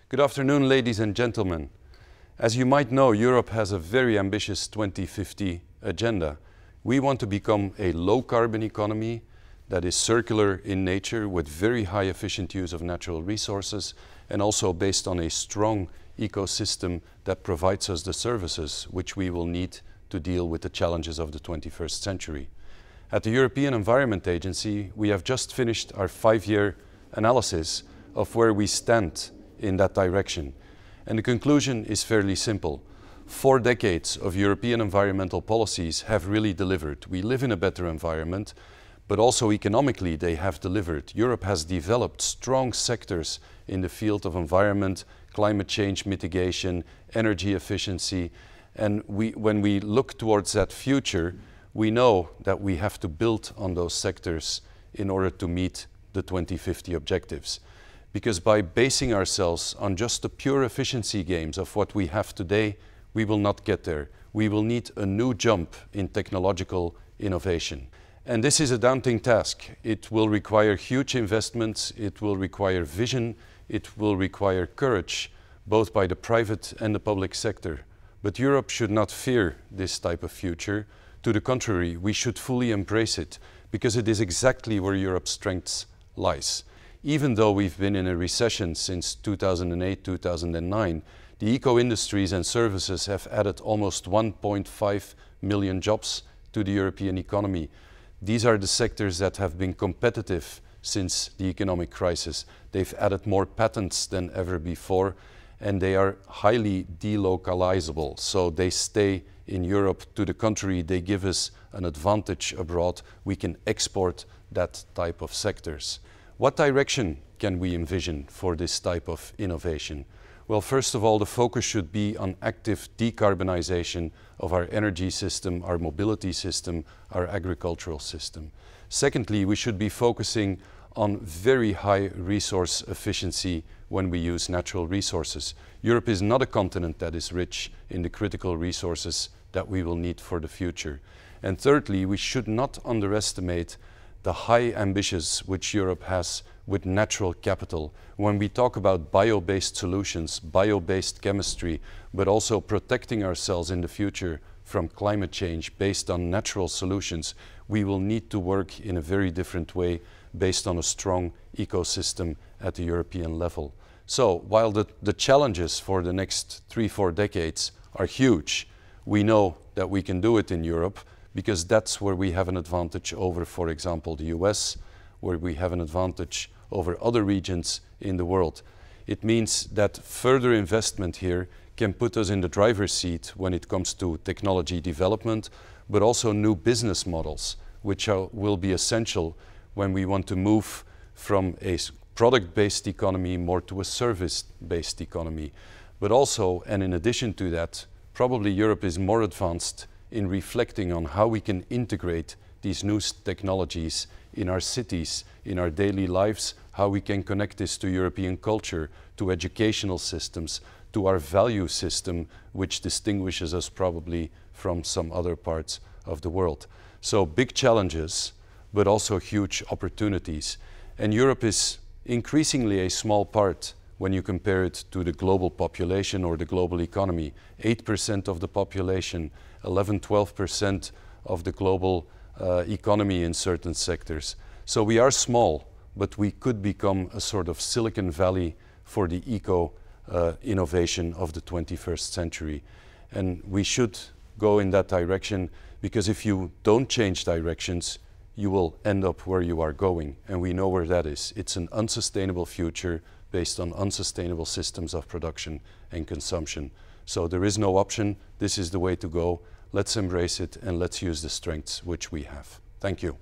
Good afternoon, ladies and gentlemen. As you might know, Europe has a very ambitious 2050 agenda. We want to become a low-carbon economy that is circular in nature with very high efficient use of natural resources and also based on a strong ecosystem that provides us the services which we will need to deal with the challenges of the 21st century. At the European Environment Agency, we have just finished our 5-year analysis of where we stand in that direction. And the conclusion is fairly simple. 4 decades of European environmental policies have really delivered. We live in a better environment, but also economically they have delivered. Europe has developed strong sectors in the field of environment, climate change mitigation, energy efficiency. And when we look towards that future, we know that we have to build on those sectors in order to meet the 2050 objectives. Because by basing ourselves on just the pure efficiency gains of what we have today, we will not get there. We will need a new jump in technological innovation. And this is a daunting task. It will require huge investments, it will require vision, it will require courage, both by the private and the public sector. But Europe should not fear this type of future. To the contrary, we should fully embrace it, because it is exactly where Europe's strengths lies. Even though we've been in a recession since 2008-2009, the eco-industries and services have added almost 1.5 million jobs to the European economy. These are the sectors that have been competitive since the economic crisis. They've added more patents than ever before, and they are highly delocalizable, so they stay in Europe. To the contrary, they give us an advantage abroad. We can export that type of sectors. What direction can we envision for this type of innovation? Well, first of all, the focus should be on active decarbonization of our energy system, our mobility system, our agricultural system. Secondly, we should be focusing on very high resource efficiency when we use natural resources. Europe is not a continent that is rich in the critical resources that we will need for the future. And thirdly, we should not underestimate the high ambitions which Europe has with natural capital. When we talk about bio-based solutions, bio-based chemistry, but also protecting ourselves in the future from climate change based on natural solutions, we will need to work in a very different way based on a strong ecosystem at the European level. So while the challenges for the next 3-4 decades are huge, we know that we can do it in Europe, because that's where we have an advantage over, for example, the US, where we have an advantage over other regions in the world. It means that further investment here can put us in the driver's seat when it comes to technology development, but also new business models, which will be essential when we want to move from a product-based economy more to a service-based economy. But also, and in addition to that, probably Europe is more advanced in reflecting on how we can integrate these new technologies in our cities, in our daily lives, how we can connect this to European culture, to educational systems, to our value system, which distinguishes us probably from some other parts of the world. So big challenges, but also huge opportunities. And Europe is increasingly a small part when you compare it to the global population or the global economy. 8% of the population, 11-12% of the global economy in certain sectors. So we are small, but we could become a sort of Silicon Valley for the innovation of the 21st century. And we should go in that direction, because if you don't change directions, you will end up where you are going. And we know where that is. It's an unsustainable future based on unsustainable systems of production and consumption. So there is no option. This is the way to go. Let's embrace it and let's use the strengths which we have. Thank you.